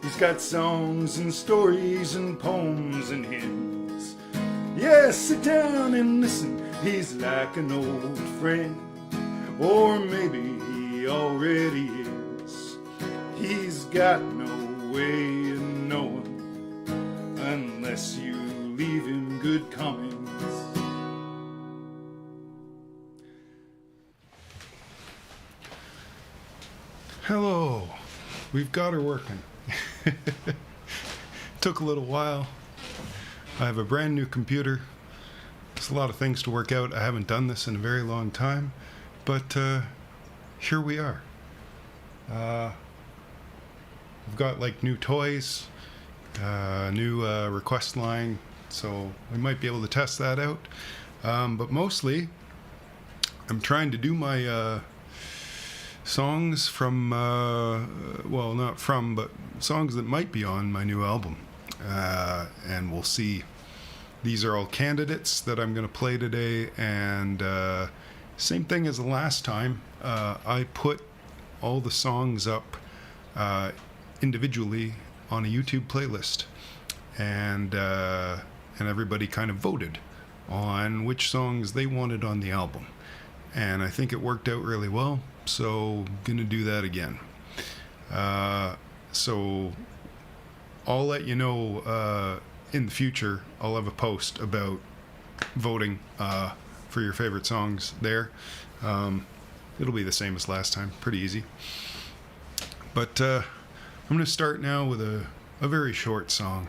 He's got songs and stories and poems and hymns. Yeah, sit down and listen. He's like an old friend, or maybe he already is. He's got no way of knowing unless you leave him good comments. Hello, we've got her working. Took a little while. I have a brand new computer. There's a lot of things to work out. I haven't done this in a very long time, but here we are. We've got like new toys, new request line, so we might be able to test that out. But mostly, I'm trying to do my songs from, well, not from, but songs that might be on my new album. And we'll see. These are all candidates that I'm going to play today, and same thing as the last time. I put all the songs up individually on a YouTube playlist, and everybody kind of voted on which songs they wanted on the album, and I think it worked out really well, so gonna do that again. So I'll let you know in the future. I'll have a post about voting for your favorite songs there. It'll be the same as last time, pretty easy. But I'm going to start now with a very short song.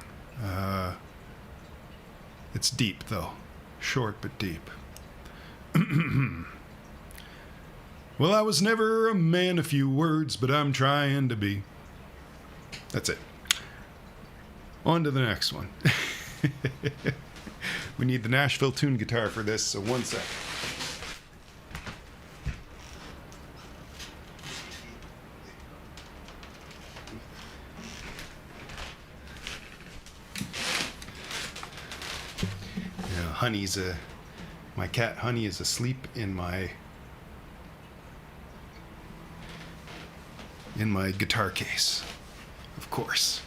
It's deep though, short but deep. Well, I was never a man of few words, but I'm trying to be. That's it. On to the next one. We need the Nashville tune guitar for this, so one sec. Yeah, Honey's my cat Honey is asleep in my guitar case, of course.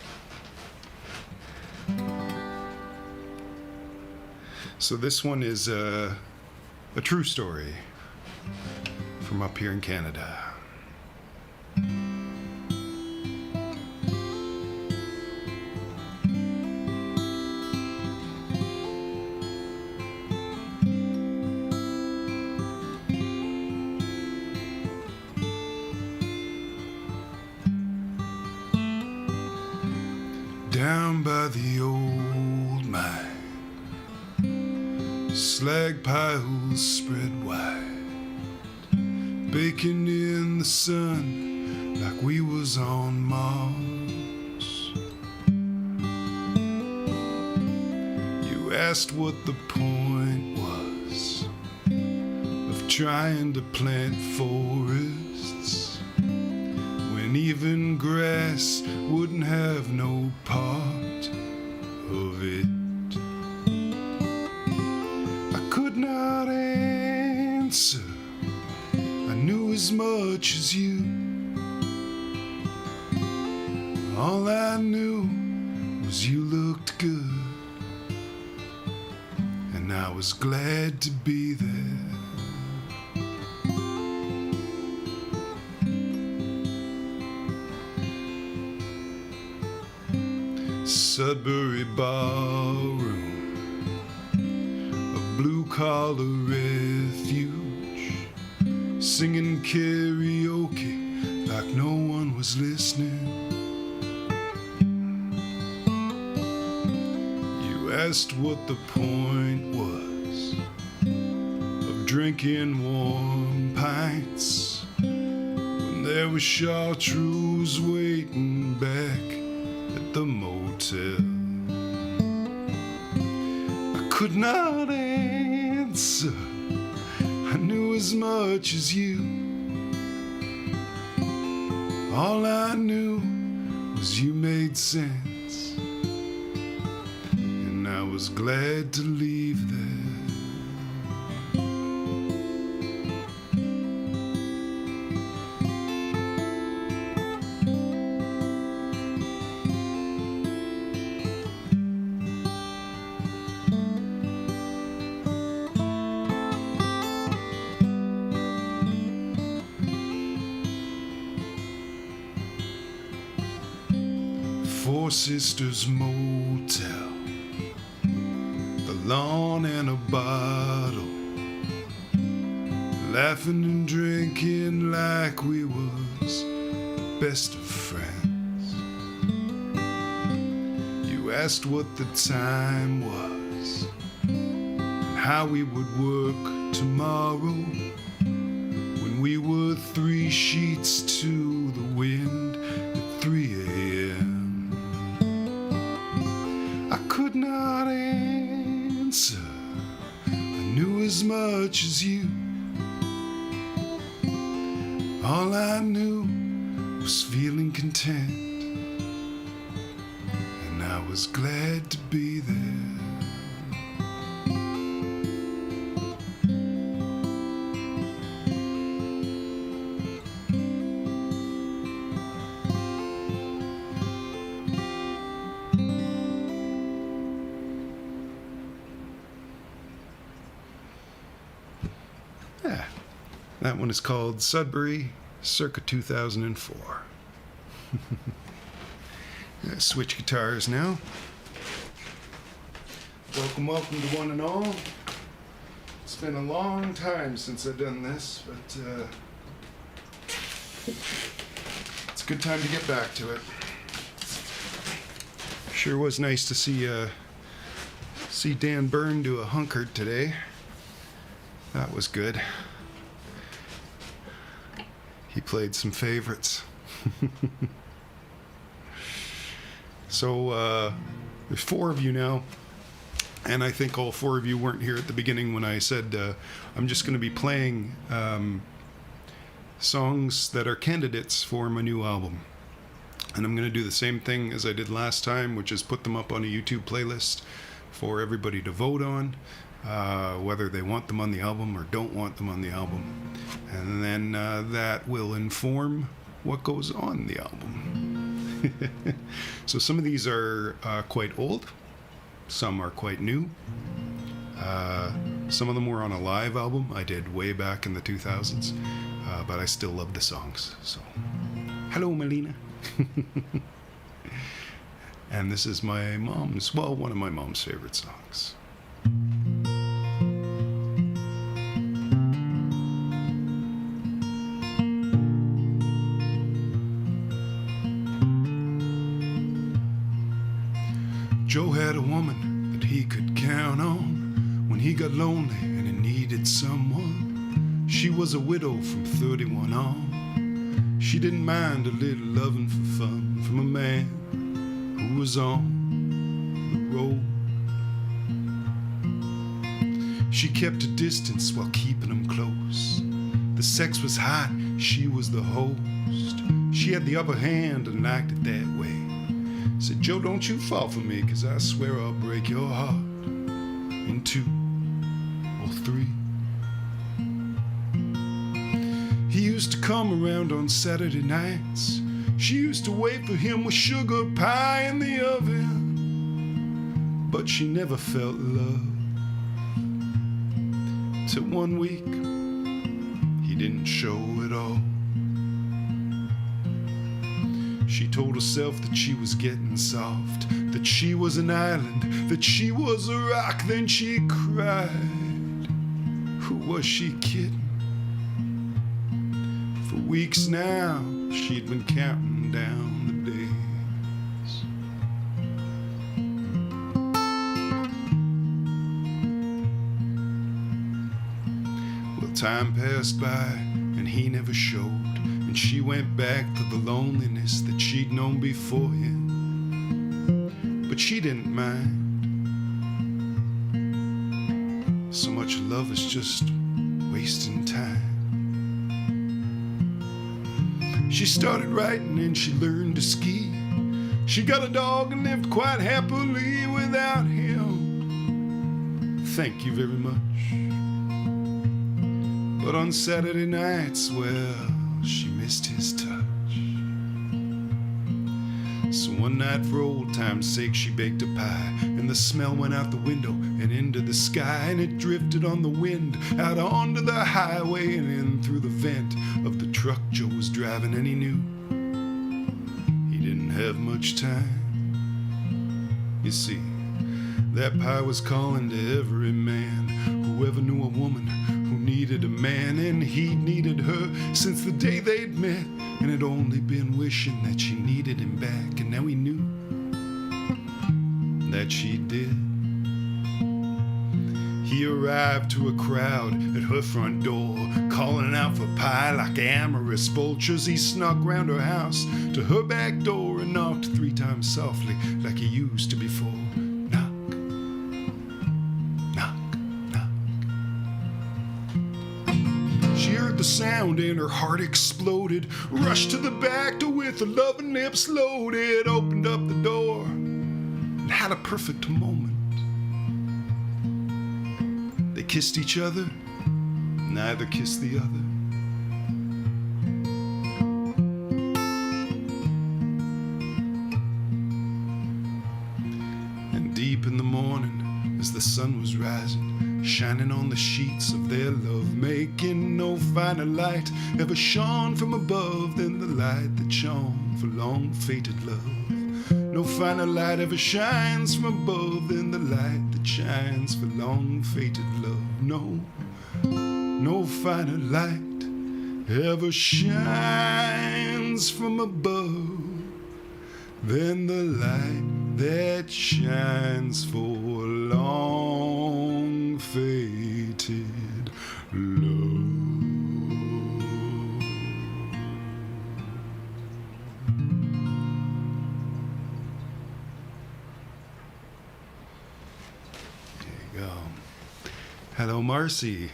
So this one is a true story from up here in Canada. Down by the old mine, slag piles spread wide, baking in the sun like we was on Mars. You asked what the point was of trying to plant forests when even grass wouldn't have no part of it. I could not answer, I knew as much as you. All I knew was you looked good, and I was glad to be there. Sudbury Ballroom, a blue-collar refuge, singing karaoke like no one was listening. You asked what the point was of drinking warm pints when there was chartreuse waiting back at the motel. I could not answer, I knew as much as you. All I knew was you made sense, and I was glad to leave there. Four Sisters Motel, the lawn and a bottle, laughing and drinking like we was best of friends. You asked what the time was and how we would work tomorrow, when we were 3 sheets to the wind at 3 a.m. I could not answer, I knew as much as you. All I knew was feeling content, and I was glad to be there. Yeah, that one is called Sudbury, circa 2004. Switch guitars now. Welcome to one and all. It's been a long time since I've done this, but it's a good time to get back to it. Sure was nice to see Dan Byrne do a hunkard today. That was good. He played some favorites. So there's 4 of you now, and I think all 4 of you weren't here at the beginning when I said I'm just going to be playing songs that are candidates for my new album. And I'm going to do the same thing as I did last time, which is put them up on a YouTube playlist for everybody to vote on, whether they want them on the album or don't want them on the album. And then that will inform what goes on the album. So some of these are quite old, some are quite new. Some of them were on a live album I did way back in the 2000s, but I still love the songs. So, hello, Melina. And this is my mom's, well, one of my mom's favorite songs. Joe had a woman that he could count on when he got lonely and he needed someone. She was a widow from 31 on. She didn't mind a little loving for fun from a man who was on the road. She kept a distance while keeping him close. The sex was hot, she was the host. She had the upper hand and liked it that way. Said, Joe, don't you fall for me, 'cause I swear I'll break your heart in 2 or 3. He used to come around on Saturday nights. She used to wait for him with sugar pie in the oven. But she never felt love. Till one week, he didn't show at all. She told herself that she was getting soft, that she was an island, that she was a rock. Then she cried. Who was she kidding? For weeks now, she'd been counting down the days. Well, time passed by and he never showed. And she went back to the loneliness that she'd known before him. But she didn't mind. So much love is just wasting time. She started writing and she learned to ski. She got a dog and lived quite happily without him. Thank you very much. But on Saturday nights, well, she missed his touch. So one night for old time's sake she baked a pie, and the smell went out the window and into the sky, and it drifted on the wind out onto the highway and in through the vent of the truck Joe was driving. And he knew he didn't have much time. You see, that pie was calling to every man who ever knew a woman who needed a man, and he needed her since the day they'd met, and had only been wishing that she needed him back, and now he knew that she did. He arrived to a crowd at her front door, calling out for pie like amorous vultures. He snuck round her house to her back door and knocked 3 times softly like he used to before. Knock, knock, knock. She heard the sound and her heart exploded, rushed to the back door with her loving lips loaded, opened up the door and had a perfect moment. They kissed each other, neither kissed the other. And deep in the morning, as the sun was rising, shining on the sheets of their love making, no finer light ever shone from above than the light that shone for long fated love. No finer light ever shines from above than the light that shines for long fated love. No, no finer light ever shines from above than the light that shines for long fated love. Hello, Marcy.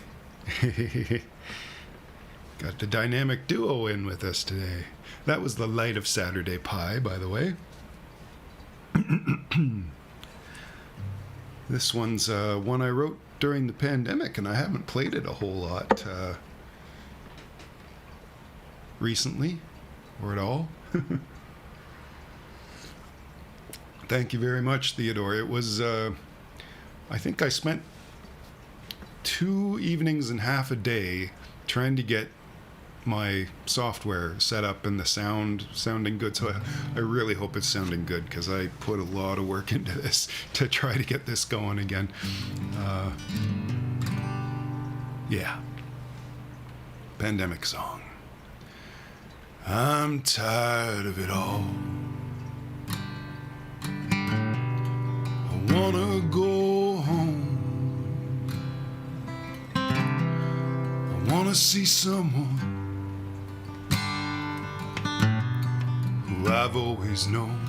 Got the dynamic duo in with us today. That was the light of Saturday Pie, by the way. This one's one I wrote during the pandemic, and I haven't played it a whole lot recently, or at all. Thank you very much, Theodore. It was, I think I spent 2 evenings and half a day trying to get my software set up and the sounding good. So I really hope it's sounding good, because I put a lot of work into this to try to get this going again. Yeah. Pandemic song. I'm tired of it all. I wanna go home. I wanna see someone who I've always known.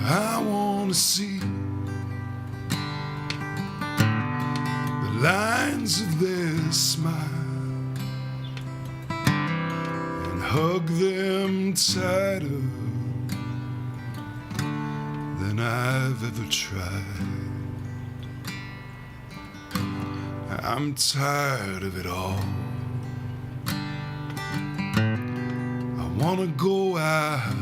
I wanna see the lines of their smiles and hug them tighter than I've ever tried. I'm tired of it all. I wanna go out.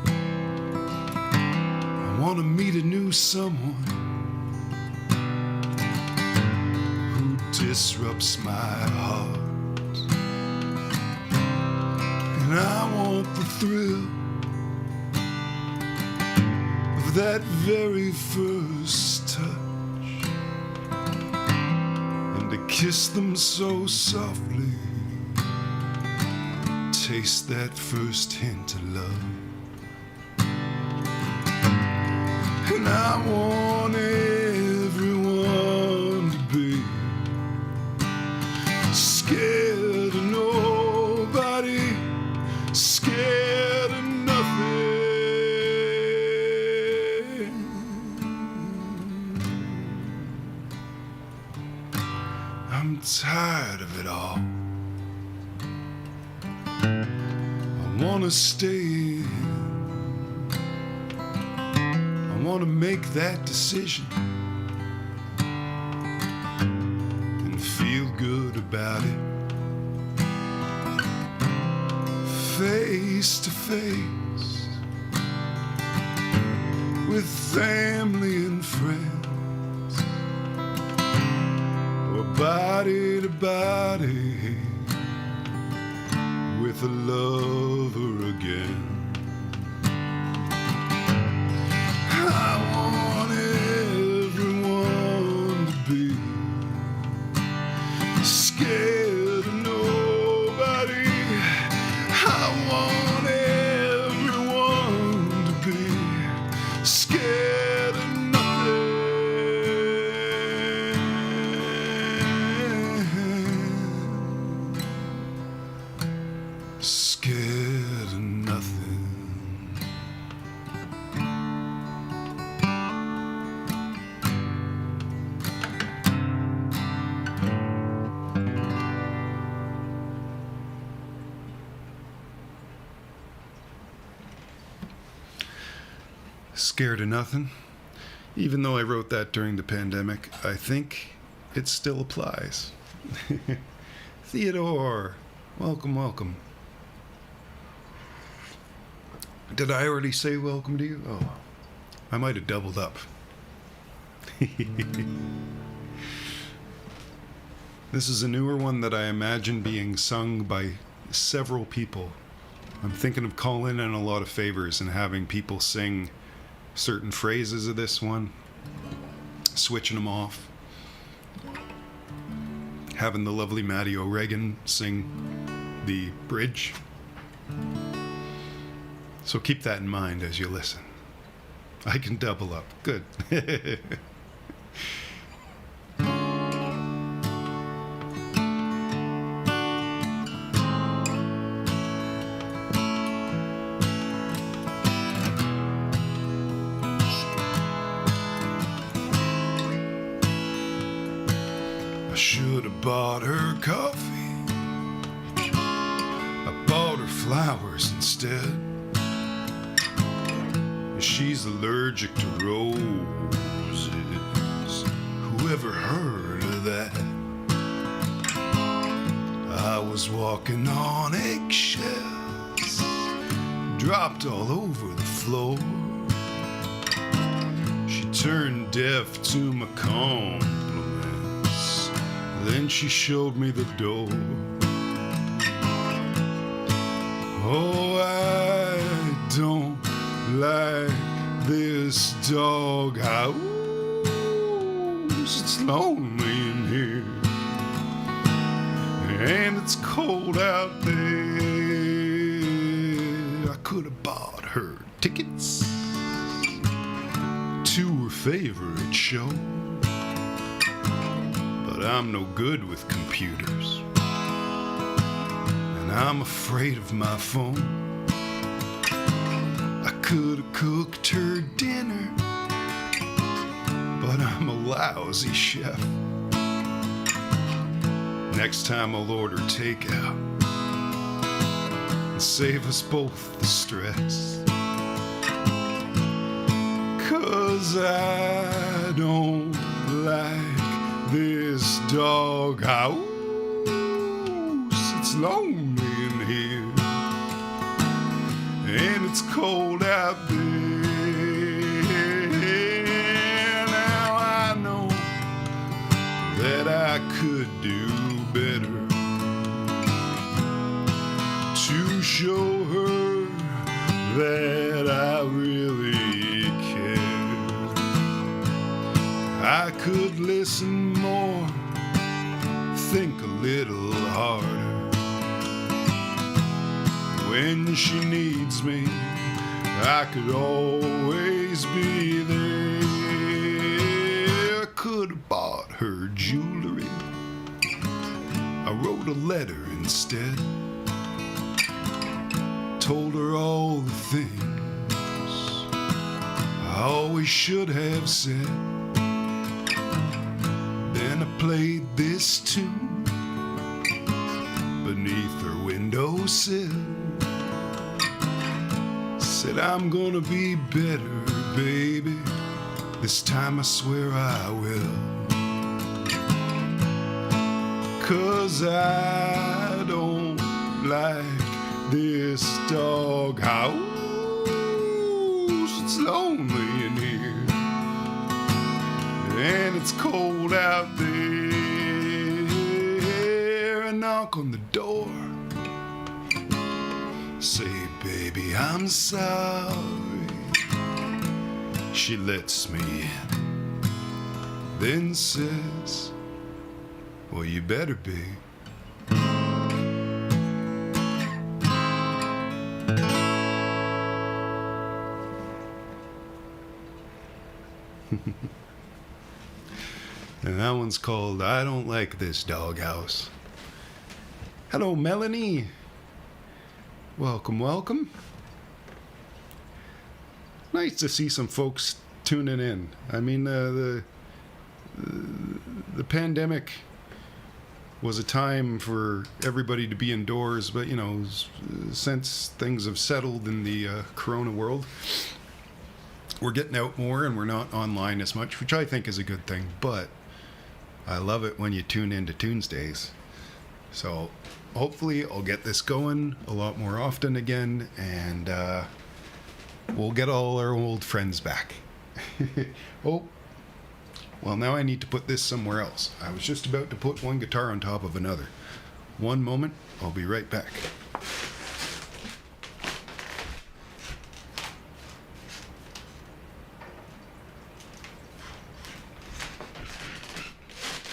I wanna meet a new someone who disrupts my heart. And I want the thrill of that very first touch, to kiss them so softly, taste that first hint of love. And I want everyone to be scared of nobody, scared of nothing. I'm tired of it all. I wanna stay. I wanna make that decision and feel good about it. Face to face with family and friends, or body to body with a lover again. want everyone to be scared of nothing. Scared of nothing. Scared of nothing. Even though I wrote that during the pandemic, I think it still applies. Theodore, welcome, welcome. Did I already say welcome to you? Oh, I might have doubled up. This is a newer one that I imagine being sung by several people. I'm thinking of calling in a lot of favors and having people sing certain phrases of this one, switching them off, having the lovely Maddie O'Regan sing the bridge. So keep that in mind as you listen. I can double up. Good. Should have bought her coffee. I bought her flowers instead. She's allergic to roses. Whoever heard of that? I was walking on eggshells, dropped all over the floor. She turned deaf to my compliments. Then she showed me the door. Oh, I don't like this doghouse. It's lonely in here, and it's cold out there. I could have bought her tickets to her favorite show, but I'm no good with computers, and I'm afraid of my phone. I could have cooked her dinner, but I'm a lousy chef. Next time I'll order takeout and save us both the stress. 'Cause I don't like this doghouse. It's lonely in here, and it's cold out there. Now I know that I could do better to show her that I really care. I could listen more, think a little harder. When she needs me, I could always be there. I could have bought her jewelry. I wrote a letter instead. Told her all the things I always should have said. Then I played this tune beneath her windowsill. Said I'm gonna be better, baby. This time I swear I will. 'Cause I don't like this doghouse. It's lonely in here, and it's cold out there. I knock on the door, say, baby, I'm sorry. She lets me in, then says, well, you better be. And that one's called I Don't Like This Doghouse. Hello, Melanie. Welcome, welcome. Nice to see some folks tuning in. I mean, the pandemic was a time for everybody to be indoors, but, you know, since things have settled in the corona world, we're getting out more and we're not online as much, which I think is a good thing, but I love it when you tune into Tunesdays. So hopefully I'll get this going a lot more often again, and we'll get all our old friends back. Oh, well, now I need to put this somewhere else. I was just about to put one guitar on top of another. One moment, I'll be right back.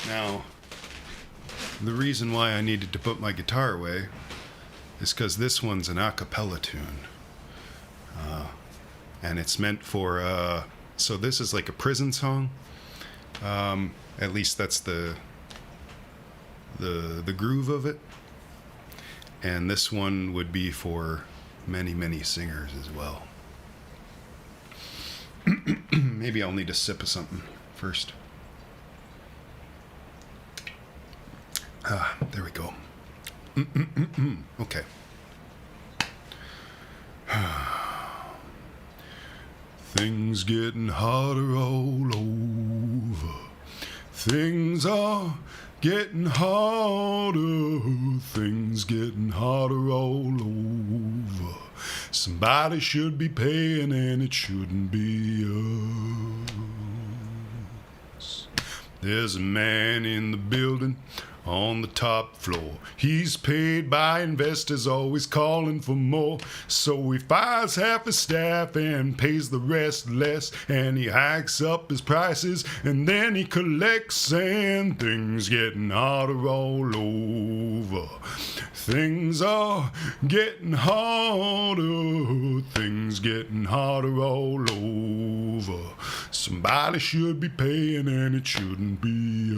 Now, the reason why I needed to put my guitar away is because this one's an a cappella tune. And it's meant for, so this is like a prison song. At least that's the groove of it. And this one would be for many, many singers as well. Maybe I'll need a sip of something first. There we go. Okay. Things getting harder all over. Things are getting harder. Things getting harder all over. Somebody should be paying and it shouldn't be us. There's a man in the building on the top floor. He's paid by investors, always calling for more. So he fires half his staff and pays the rest less. And he hikes up his prices and then he collects, and things getting harder all over. Things are getting harder. Things getting harder all over. Somebody should be paying and it shouldn't be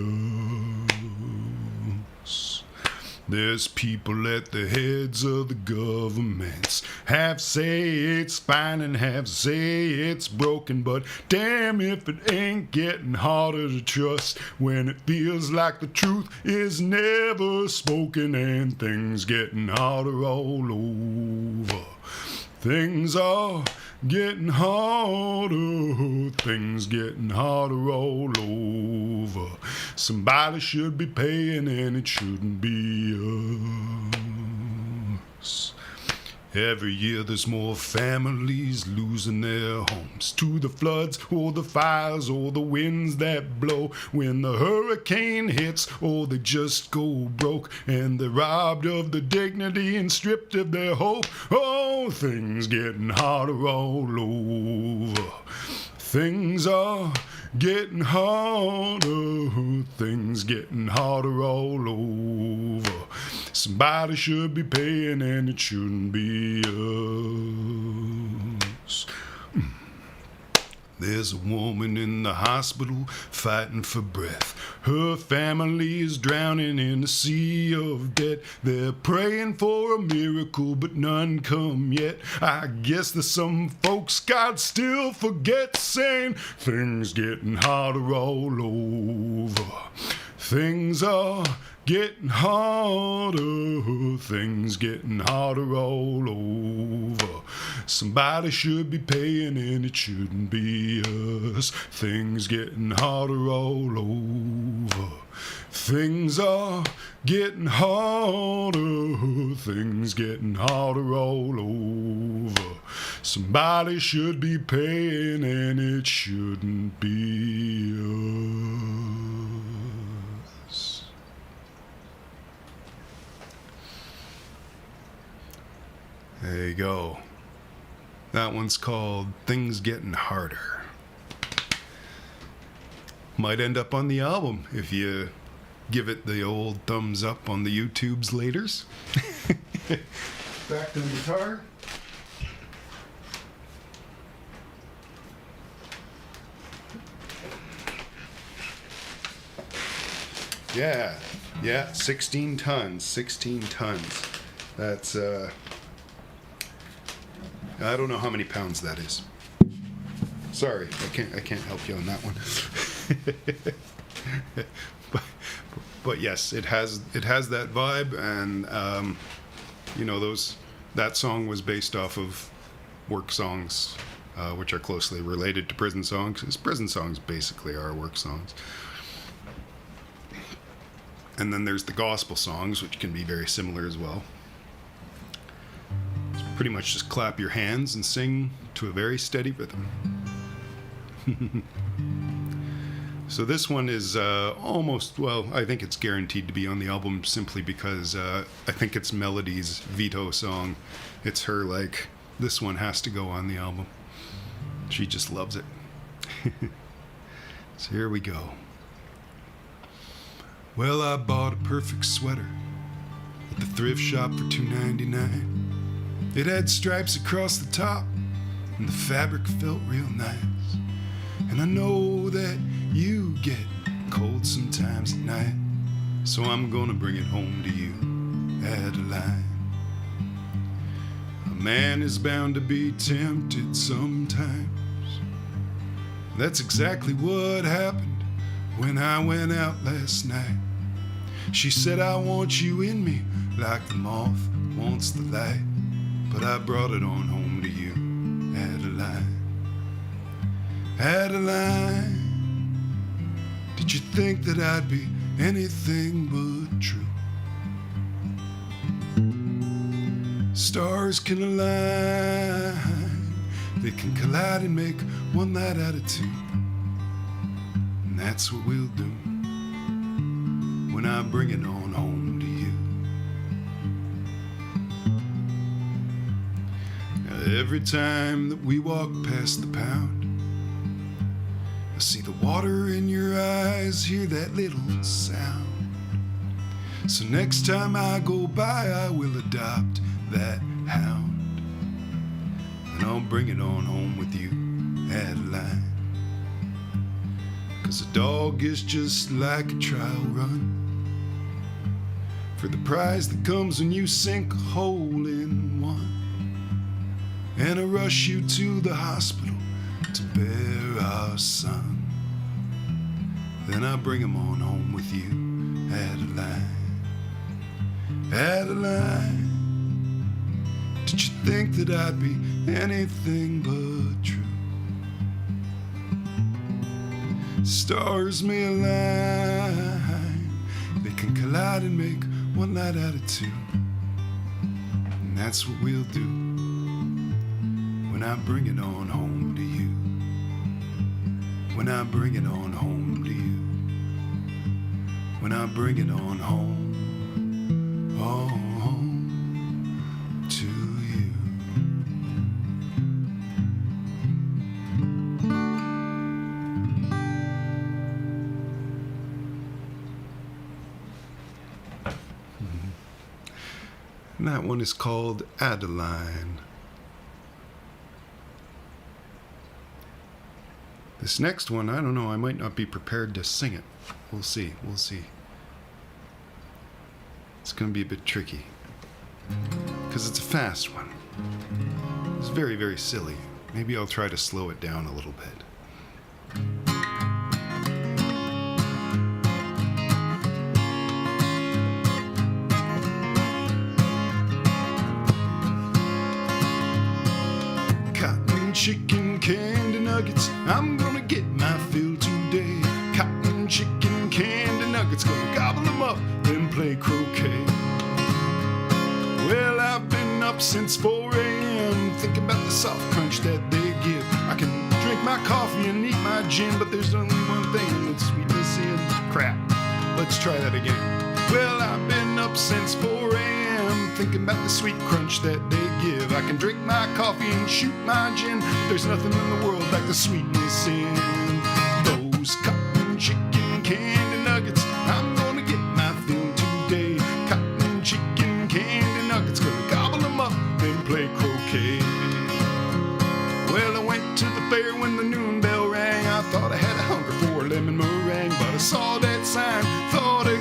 us. There's people at the heads of the governments. Half say it's fine and half say it's broken. But damn if it ain't getting harder to trust when it feels like the truth is never spoken, and things getting harder all over. Things are getting harder. Things getting harder all over. Somebody should be paying and it shouldn't be us. Every year there's more families losing their homes to the floods or the fires or the winds that blow. When the hurricane hits or they just go broke and they're robbed of their dignity and stripped of their hope. Oh, things getting harder all over. Things are getting harder. Things getting harder all over. Somebody should be paying and it shouldn't be us. There's a woman in the hospital fighting for breath. Her family is drowning in a sea of debt. They're praying for a miracle, but none come yet. I guess there's some folks God still forgets, saying things getting harder all over. Things are getting harder. Things getting harder all over. Somebody should be paying and it shouldn't be us. Things getting harder all over. Things are getting harder. Things getting harder all over. Somebody should be paying and it shouldn't be us. There you go. That one's called Things Getting Harder. Might end up on the album if you give it the old thumbs up on the YouTubes laters. Back to the guitar. Yeah, 16 tons. 16 tons. That's, I don't know how many pounds that is. Sorry, I can't help you on that one. but yes, it has that vibe, and you know, that song was based off of work songs, which are closely related to prison songs, because prison songs basically are work songs. And then there's the gospel songs, which can be very similar as well. It's pretty much just clap your hands and sing to a very steady rhythm. So this one is almost, well, I think it's guaranteed to be on the album simply because I think it's Melody's veto song. It's her, like, this one has to go on the album. She just loves it. So here we go. Well, I bought a perfect sweater at the thrift shop for $2.99. It had stripes across the top, and the fabric felt real nice. And I know that you get cold sometimes at night, so I'm gonna bring it home to you, Adeline. A man is bound to be tempted sometimes. That's exactly what happened when I went out last night. She said, I want you in me like the moth wants the light, but I brought it on home to you, Adeline. Adeline, did you think that I'd be anything but true? Stars can align, they can collide and make one night out of two. And that's what we'll do when I bring it on home to you. Now, every time that we walk past the pound, I see the water in your eyes, hear that little sound. So next time I go by, I will adopt that hound, and I'll bring it on home with you, Adeline. 'Cause a dog is just like a trial run for the prize that comes when you sink a hole in one, and I rush you to the hospital to bear our son. Then I bring him on home with you, Adeline. Adeline, did you think that I'd be anything but true? Stars may align, they can collide and make one night out of two. And that's what we'll do when I bring it on home to you. When I bring it on home to you. When I bring it on home to you. And that one is called Adeline. This next one, I don't know, I might not be prepared to sing it. We'll see. It's going to be a bit tricky, because it's a fast one. It's very, very silly. Maybe I'll try to slow it down a little bit. Cotton, chicken, candy nuggets, I'm gonna get my fill today. Cotton, chicken, candy nuggets, gonna gobble them up, then play croquet. Well, I've been up since 4 a.m. thinking about the soft crunch that they give. I can drink my coffee and eat my gin, but there's only one thing that's sweetness in crap. Let's try that again. Well, I've been up since 4 a.m. thinking about the sweet crunch that they give. I can drink my coffee and shoot my gin, but there's nothing in the world like the sweetness in those cotton, chicken, candy nuggets. I'm gonna get my fill today. Cotton, chicken, candy nuggets, gonna gobble them up, then play croquet. Well, I went to the fair when the noon bell rang. I thought I had a hunger for a lemon meringue, but I saw that sign, thought it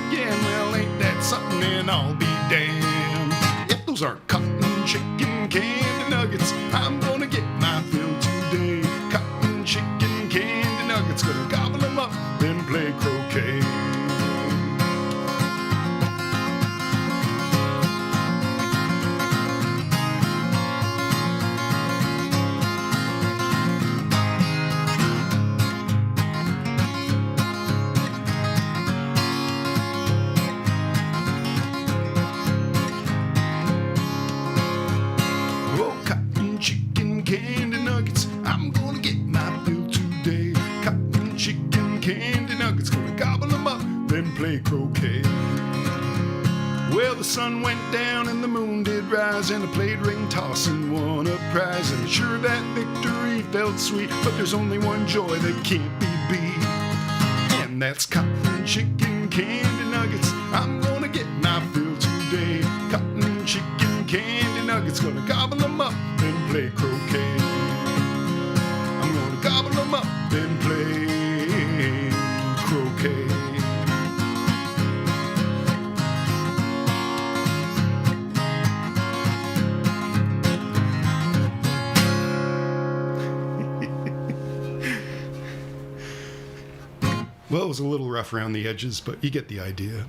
I'm gonna get my fill today. Cotton, chicken, candy nuggets, gonna gobble them up, then play croquet. Candy nuggets, I'm gonna get my fill today. Cotton, chicken, candy nuggets, gonna gobble them up, then play croquet. Well, the sun went down and the moon did rise, and I played ring toss and won a prize. And sure, that victory felt sweet, but there's only one joy that can't be beat, and that's cotton, chicken, candy nuggets. I'm gonna get my fill today. Cotton, chicken, candy nuggets, gonna gobble them up, then play croquet. I'm gonna gobble them up, then play croquet. Well, it was a little rough around the edges, but you get the idea.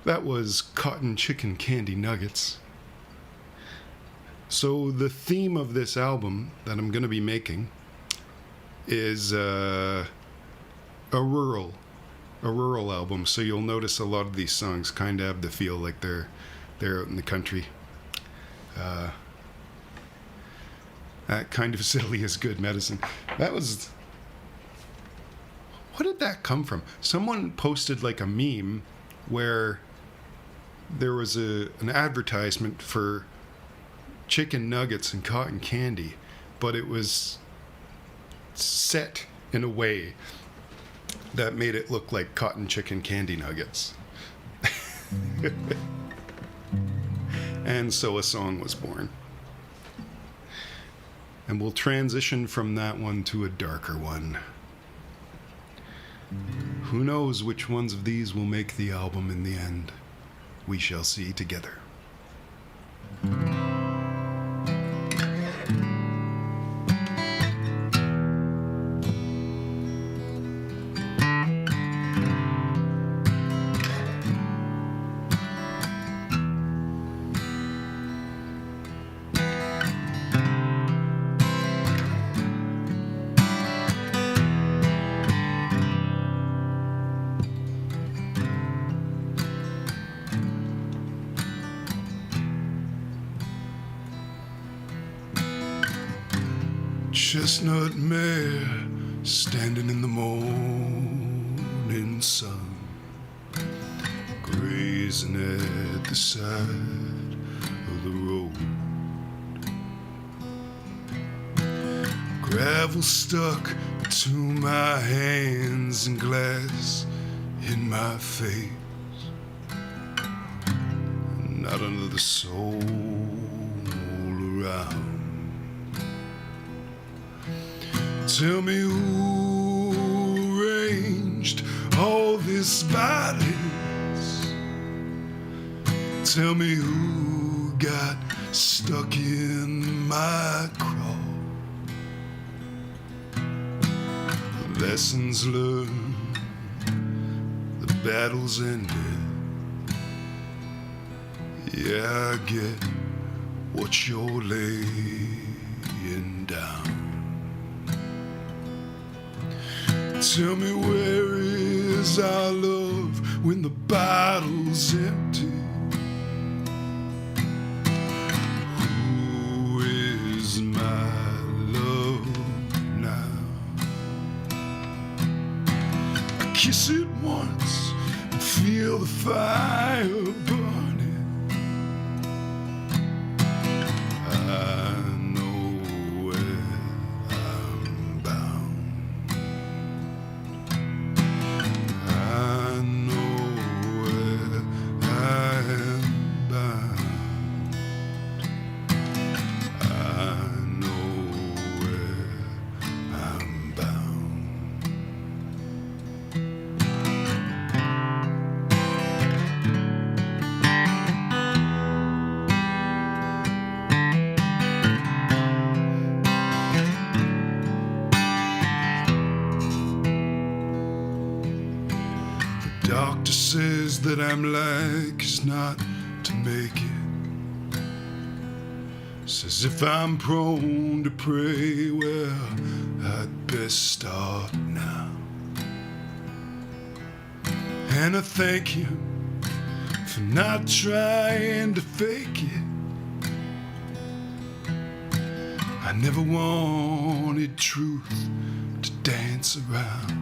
That was Cotton, Chicken, Candy Nuggets. So the theme of this album that I'm going to be making is a rural album. So you'll notice a lot of these songs kind of have the feel like they're out in the country. That kind of silly is good medicine. That was... What did that come from? Someone posted like a meme where there was an advertisement for chicken nuggets and cotton candy, but it was set in a way that made it look like cotton chicken candy nuggets. And so a song was born. And we'll transition from that one to a darker one. Who knows which ones of these will make the album in the end? We shall see together. Chestnut mare standing in the morning sun, grazing at the side of the road. Gravel stuck to my hands and glass in my face, not another soul around. Tell me who arranged all this violence. Tell me who got stuck in my craw. The lessons learned, the battles ended. Yeah, I get what you're laying down. Tell me, where is our love when the bottle's empty? Who is my love now? I kiss it once and feel the fire burning. I know where I'm bound. best that I'm like is not to make it. Says if I'm prone to pray, well, I'd best start now. And I thank him for not trying to fake it. I never wanted truth to dance around.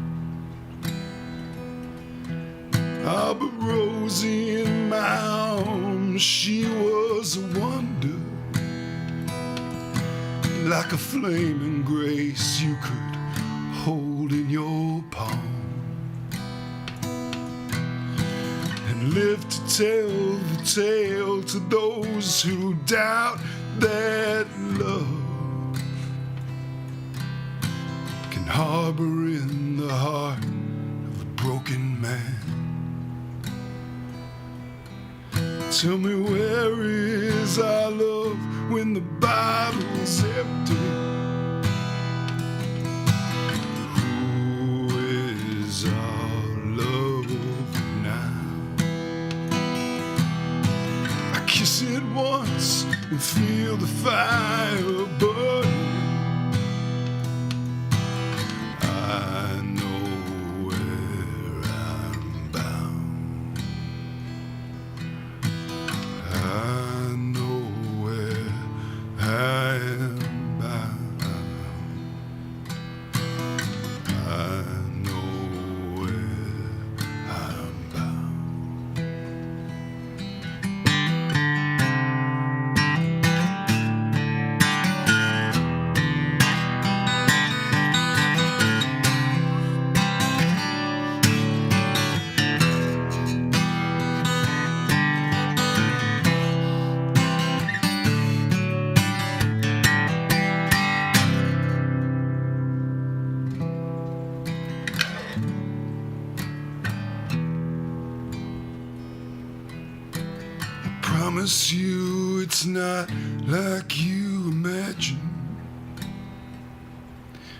Ah, but Rosie in my arms, she was a wonder, like a flaming grace you could hold in your palm, and live to tell the tale to those who doubt that love can harbor in the heart of a broken man. Tell me, where is our love when the bottle's empty? Who is our love now? I kiss it once and feel the fire burning. I know where I'm bound. I know where I am bound. I know where I'm bound. Promise you it's not like you imagine.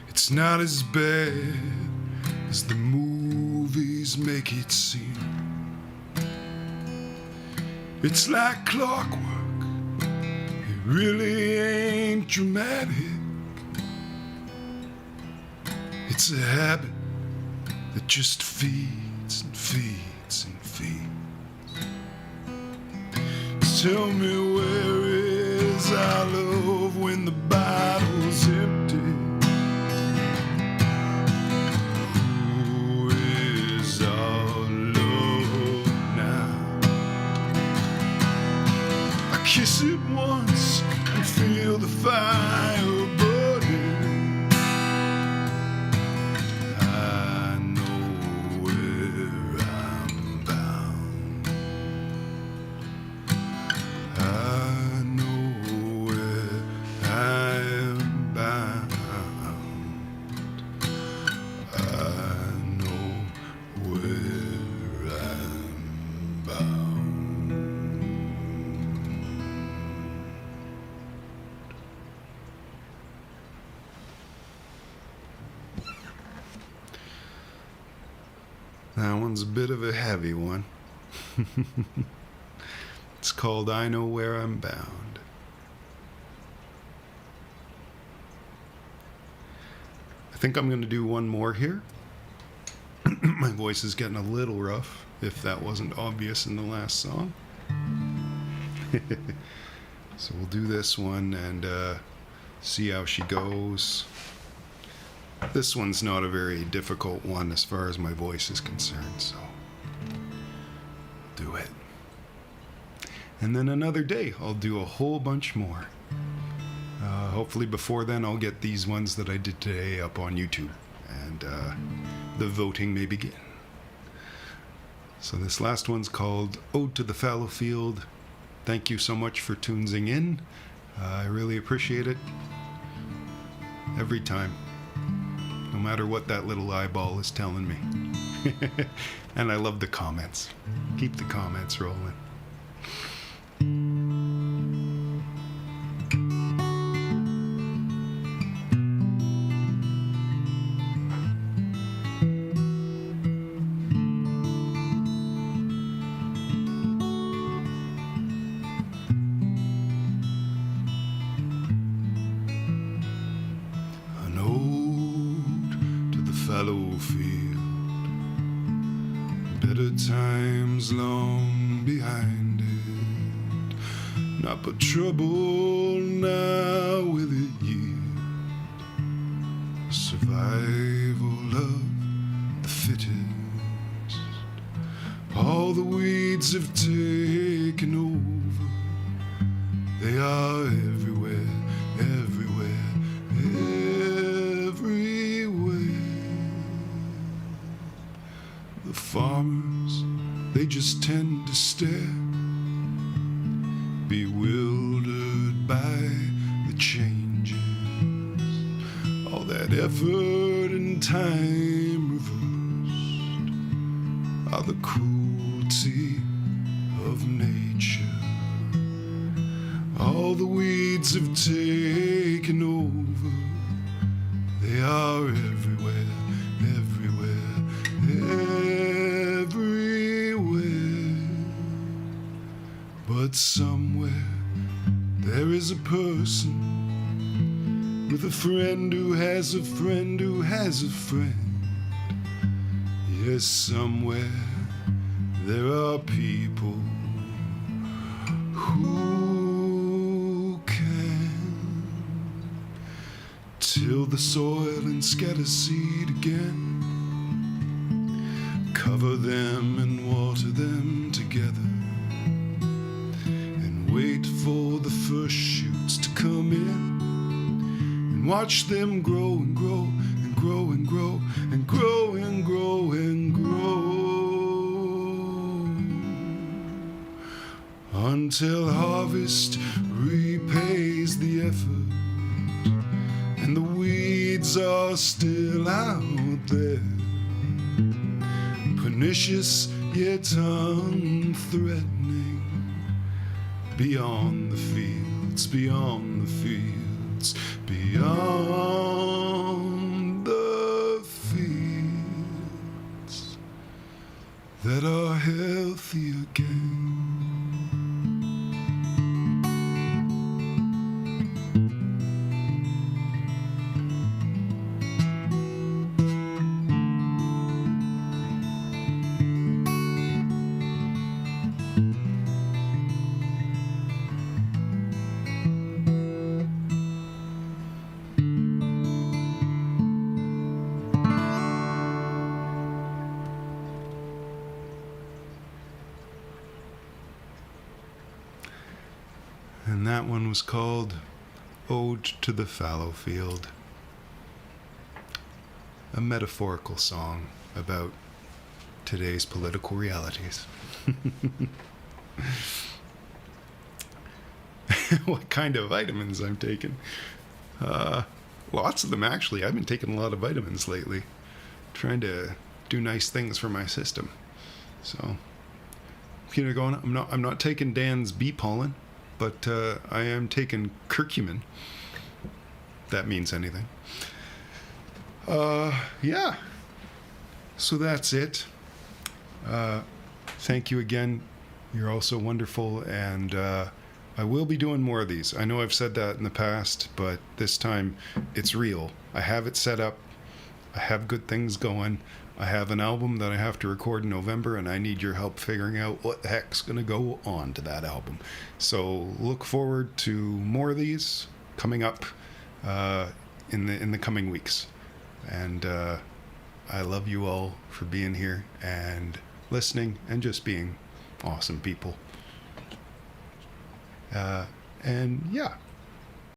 It's not as bad as the movies make it seem. It's like clockwork, it really ain't dramatic. It's a habit that just feeds and feeds and feeds. Tell me, where is our love when the bottle's empty? Who is our love now? I kiss it once and feel the fire burning. I know where I'm bound. I know where I am bound. I know where I'm bound. That one's a bit of a heavy one. It's called I Know Where I'm Bound. I think I'm going to do one more here. My voice is getting a little rough, if that wasn't obvious in the last song. So we'll do this one and see how she goes. This one's not a very difficult one as far as my voice is concerned, so do it. And then another day, I'll do a whole bunch more. Hopefully before then, I'll get these ones that I did today up on YouTube, and the voting may begin. So this last one's called Ode to the Fallow Field. Thank you so much for tuning in. I really appreciate it. Every time. No matter what that little eyeball is telling me. And I love the comments. Keep the comments rolling. fallow field. Better times long behind it, not but trouble now will it yield. Survival of the fittest. All the weeds have taken over. They are everywhere, everywhere, everywhere. The farmers, they just tend to stare, bewildered by the changes. All that effort and time reversed are the cruelty of nature. All the weeds have taken over. They are everywhere, everywhere, everywhere. But somewhere there is a person with a friend who has a friend who has a friend. Yes, somewhere there are people who can till the soil and scatter seed again, cover them and water them together, and wait for the first shoots to come in, and watch them grow and grow and grow and grow and grow and grow and grow until harvest repays the effort and the weeds are still out there, pernicious yet unthreatening, beyond the fields, beyond the fields, beyond the fields that are healthy again. And that one was called Ode to the Fallow Field, a metaphorical song about today's political realities. What kind of vitamins I'm taking? Lots of them, actually. I've been taking a lot of vitamins lately, trying to do nice things for my system. So, I'm not taking Dan's bee pollen, but I am taking curcumin. That means anything. Yeah. So that's it. Thank you again. You're also wonderful, and I will be doing more of these. I know I've said that in the past, but this time it's real. I have it set up. I have good things going. I have an album that I have to record in November, and I need your help figuring out what the heck's going to go on to that album. So look forward to more of these coming up in the coming weeks. And I love you all for being here and listening and just being awesome people. And yeah.